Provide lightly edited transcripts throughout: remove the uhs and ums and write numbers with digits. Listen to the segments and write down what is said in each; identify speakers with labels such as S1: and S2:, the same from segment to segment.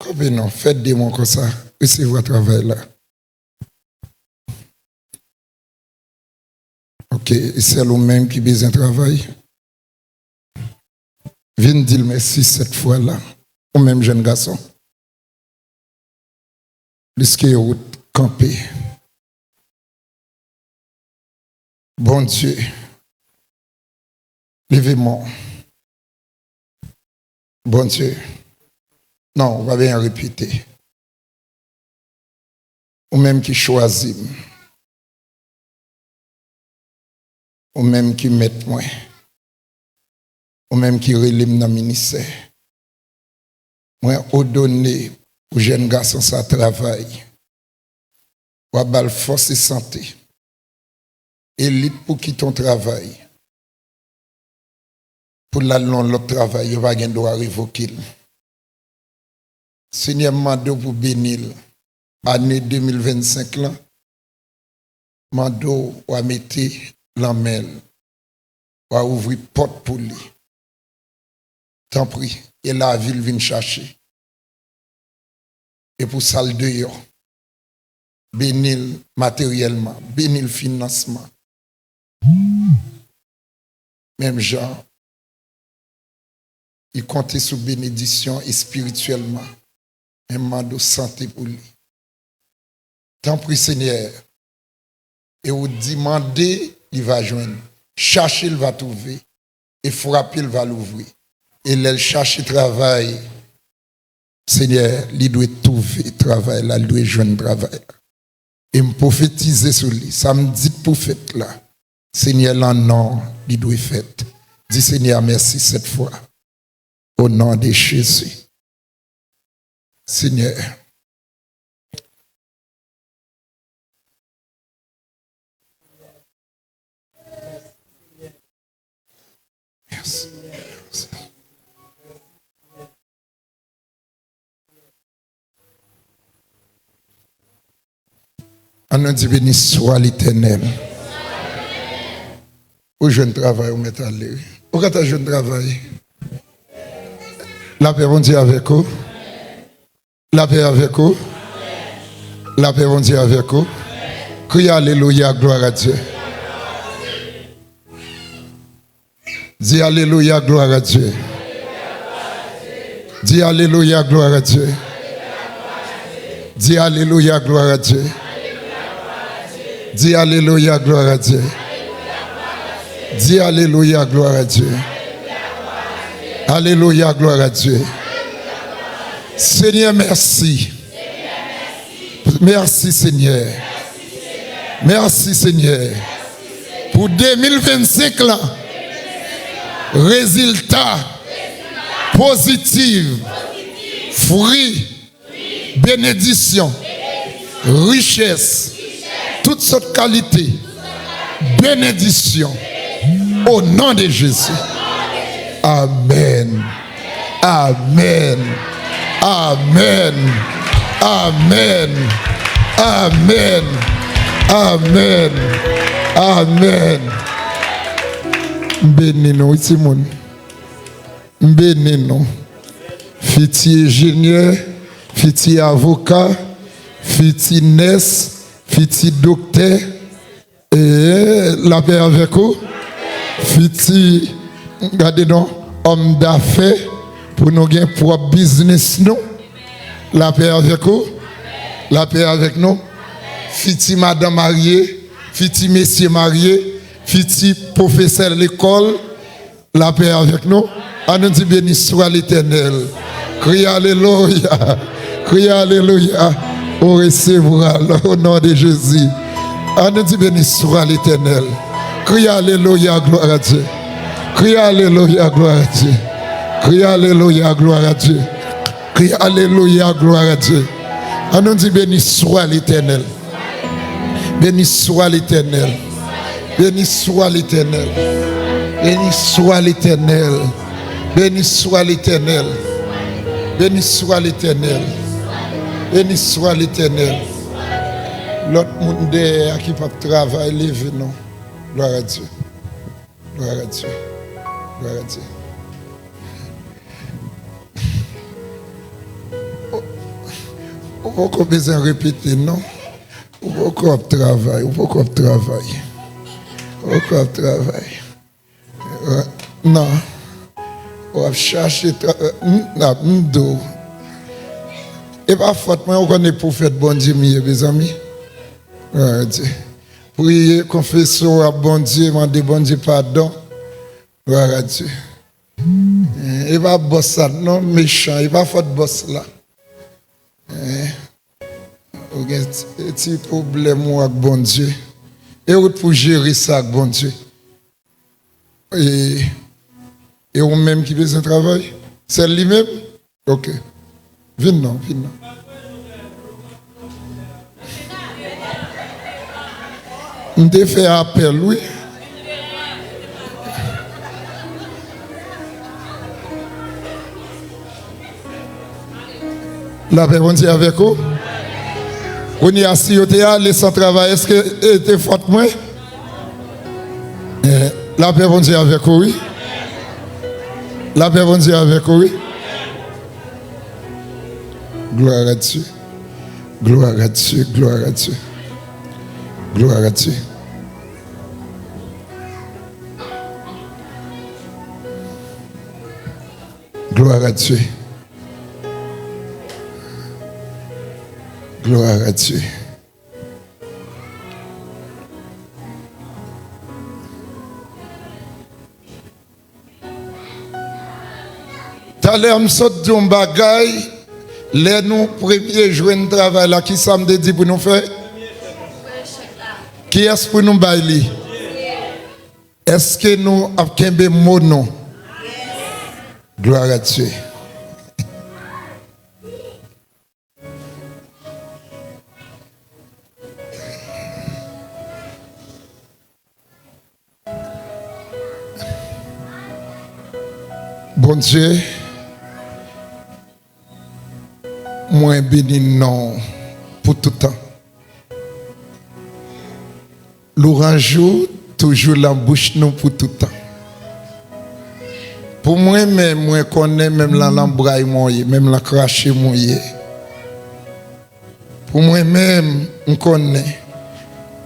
S1: Comme non, faites des mots comme ça. C'est votre travail là. Ok, c'est vous-même qui besoin de travail. Viens dire merci cette fois-là. Ou même jeune garçon. Risquez route camper. Bon Dieu. Levez-moi. Bon Dieu. Non, on va bien répéter. Ou même qui choisit. Ou même qui met moi. Ou même qui relève dans le ministère. Moi, au donné aux jeunes garçons ça travail. Ou à bal force et santé. Élite pour qui ton travail. Pour l'autre travail, il va gagner droit révoquer. Seigneur Mando pour bénir année 2025 là. Mando va mettre l'amel. Va ouvrir porte pour lui. Tant pis, et la ville vient chercher. Et pour ça le dehors. Bénir matériellement, bénir financement. Même genre, il comptait sur bénédiction et spirituellement. Un mandat de santé pour lui. Tant pis Seigneur. Et vous demandez, il va joindre. Chercher, il va trouver. Et frapper, il va l'ouvrir. Et elle cherche travail. Seigneur, il doit trouver travail là, il doit joindre travail. Et me prophétiser sur lui. Ça me dit prophète là. Seigneur, là, non, il doit faire. Dis Seigneur, merci cette fois. Au nom de Jésus. Seigneur. Merci. On a dit béni soit l'Éternel. Où je ne travaille, où m'est allé. Où quand je ne travaille. La paix on dit avec vous. La paix avec vous. La paix on dit avec vous. Criez alléluia, gloire à Dieu. Dis alléluia, gloire à Dieu. Dis alléluia, gloire à Dieu. Dis alléluia, gloire à Dieu. Dis alléluia, gloire à Dieu. Dis alléluia, gloire à Dieu. Alléluia, gloire à Dieu. Seigneur, merci. Merci Seigneur. Merci Seigneur. Pour 2025 là. Résultat positif. Fruit. Bénédiction. Richesse. Toutes sortes de qualités. Bénédiction. Au nom de Jésus. Amen. Amen. Amen. Amen. Amen. Amen. Amen. Béni nous, Simon. Béni nous. Fiti ingénieur, fiti avocat, fiti nurse, fiti docteur. Et la paix avec vous. Fiti, regardez nous, homme d'affaires pour nous gagner pour business nous. La paix avec vous. La paix avec nous. Fiti madame mariée, fiti messieurs mariés, fiti professeur de l'école. La paix avec nous. On nous dit béni soit l'Éternel. Criez alléluia. Criez alléluia. On recevra au nom de Jésus. On nous dit béni soit l'Éternel. Criez alléluia, gloire à Dieu. Criez alléluia, gloire à Dieu. Criez alléluia, gloire à Dieu. Criez alléluia, gloire à Dieu. On nous dit béni soit l'Éternel. Béni soit l'Éternel. Béni soit l'Éternel. Béni soit l'Éternel. Béni soit l'Éternel. Béni soit l'Éternel. Béni soit l'Éternel. L'autre monde qui peut travailler, lève non. Gloire à Dieu. Gloire à Dieu. Gloire à Dieu. Vous avez besoin de répéter, non? Vous avez travail, vous avez travail. Vous avez travail. Non. Vous avez cherché travail. Et pas faute, moi, on connaît pour faire bon Dieu, mes amis. Priez, confesser à bon Dieu, demander bon Dieu pardon. Gloire Dieu. Et pas boss ça, non, méchant, et pas faute boss là. Vous avez un petit problème avec bon Dieu. Et vous pour gérer ça avec bon Dieu. Et vous-même qui besoin de travail? C'est lui-même? Ok. Viens non, viens non. On te fait appel, oui. La paix, on dit avec vous. On y a assis, on est allé sans travail. Est-ce que tu es forte, moi? La paix, on dit avec vous, oui. La paix, on dit avec vous, oui. Gloire à Dieu. Gloire à Dieu. Gloire à Dieu. Gloire à Dieu. Gloire à Dieu. Gloire à Dieu. Tout à l'heure, je saute d'un bagaille. Les nous premiers jours de travail là, qui ça me dit pour nous faire? Qui est-ce pour nous bailler? Est-ce que nous avons un mot non? Gloire à Dieu. Bon Dieu, moi béni non pour tout temps. L'orange toujours la bouche non pour tout temps. Pour moi-même, moi connais même la lambraille mouillée, même la cracher mouillée. Pour moi-même, on connaît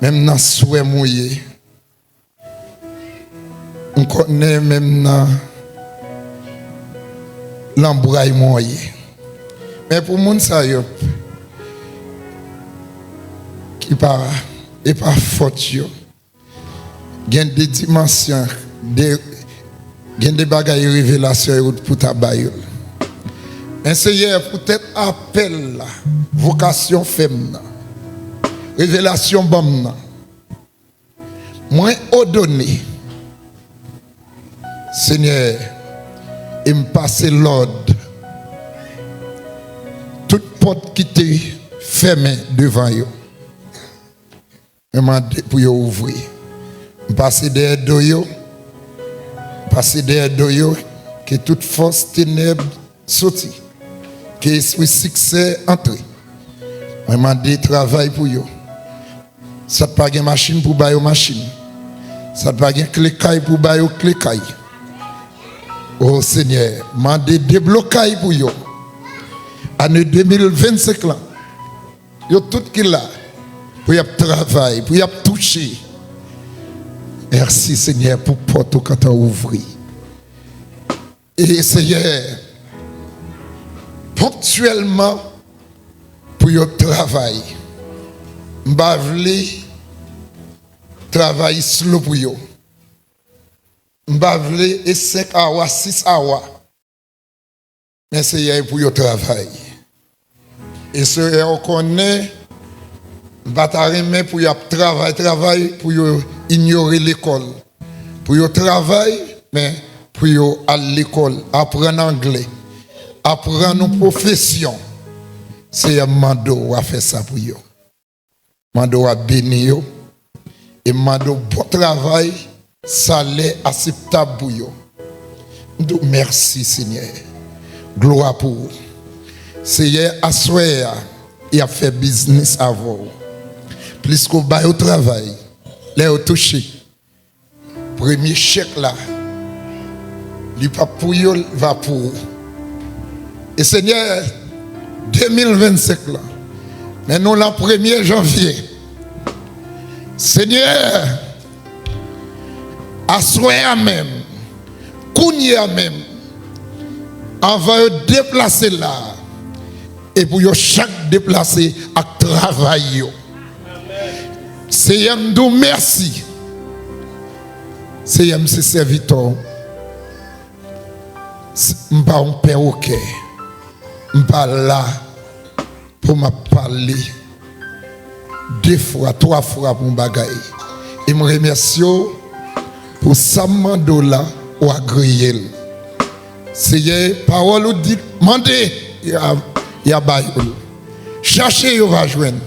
S1: même la souhait mouillé. On connaît même la l'embraille mouillée. Mais pour moun ça yop qui pas et pas faute yo. Gen des dimensions gen des bagages révélations pour ta baïol. Mais c'est hier peut-être appel là, vocation femme révélation bam moi ordonné Seigneur et me passer l'ordre. Toute porte qui était fermée devant vous, je demande pour vous ouvrir. Je passe derrière vous, passer derrière vous, que toute force ténèbres sorti, que l'esprit succès entre. Je demande travail pour vous. Ça n'a pas de machine pour bailler machine. Ça n'a pas de clé-caille pour bailler clé-caille. Oh Seigneur, demande déblocage pour vous. Année 2025 là, yo tout qui là pour y travailler, pour y toucher. Merci Seigneur pour porte quand tu ouvri. Et Seigneur, ponctuellement pour y travail. M'bavle travail slow pour yo. M'bavle et 5 hours, 6 hours. Mais Seigneur pour y travail. Et ce on connaît bataille pour y travail pour y ignorer l'école. Pour y travail mais pour y aller à l'école, apprendre anglais, apprendre nos professions. C'est Mando a fait ça pour yo. Mando a béni yo et Mando bon travail, salaire acceptable pour yo. Donc merci Seigneur. Gloire pour vous. Seigneur, assoir et a fait business avant. Plus qu'on va au travail, les au touché. Premier chèque là, il pas pour vous, va pour vous. Et Seigneur, 2025 là, Mais nous, le 1er janvier, Seigneur, à soi même, Kounia même, on va déplacer là. Et pour chaque déplacé à travailler. Seigneur, nous merci. Seigneur, c'est serviteur. Je ne suis pas un perroquet. Je ne suis pas là pour me parler 2 fois, 3 fois pour me bagaille. Et je me remercie pour ça mandola ou agréé. Seigneur, parole ou dit, mandez, il y a baïoul. Cherchez, il va joindre.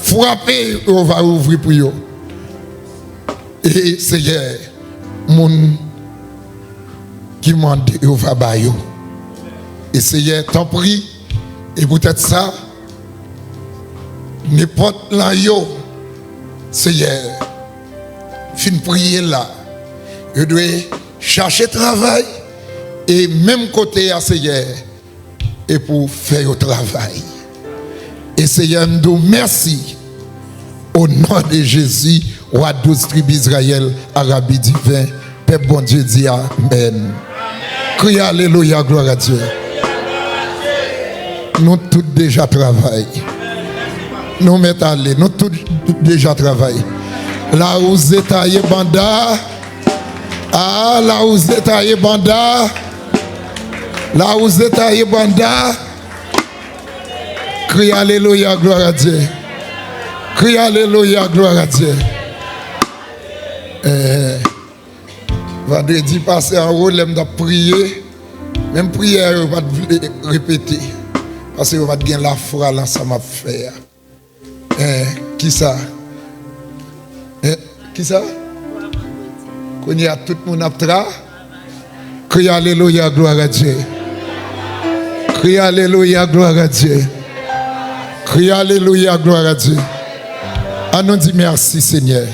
S1: Frappez, il va ouvrir pour vous. Et Seigneur, mon qui m'a dit, il va bailler. Et Seigneur, t'en prie, et peut-être ça, n'importe là, Seigneur, fin prier là, je dois chercher travail, et même côté à Seigneur, et pour faire le travail. Et Seigneur, nous merci au nom de Jésus, roi 12 tribus Israël, Arabie divin, Père bon Dieu dit Amen. Crie Alléluia, gloire à Dieu. Nous tous déjà travaillons. Nous mettons aller, nous tous déjà travaillons. Là où vous êtes taillé banda, ah, là où vous êtes taillé banda, là où vous êtes taillé banda, crie Alléluia, gloire à Dieu. Crie Alléluia, gloire à Dieu. Vendredi passé en haut, l'aime de prier. Même prière, on va répéter. Parce que on va gagner la foi là, ça m'a fait. Qui ça? Qui ça? Qu'on y a tout le monde à tra. Crie Alléluia, gloire à Dieu. Crie Alléluia, gloire à Dieu. Crie Alléluia, gloire à Dieu. On nous dit merci Seigneur.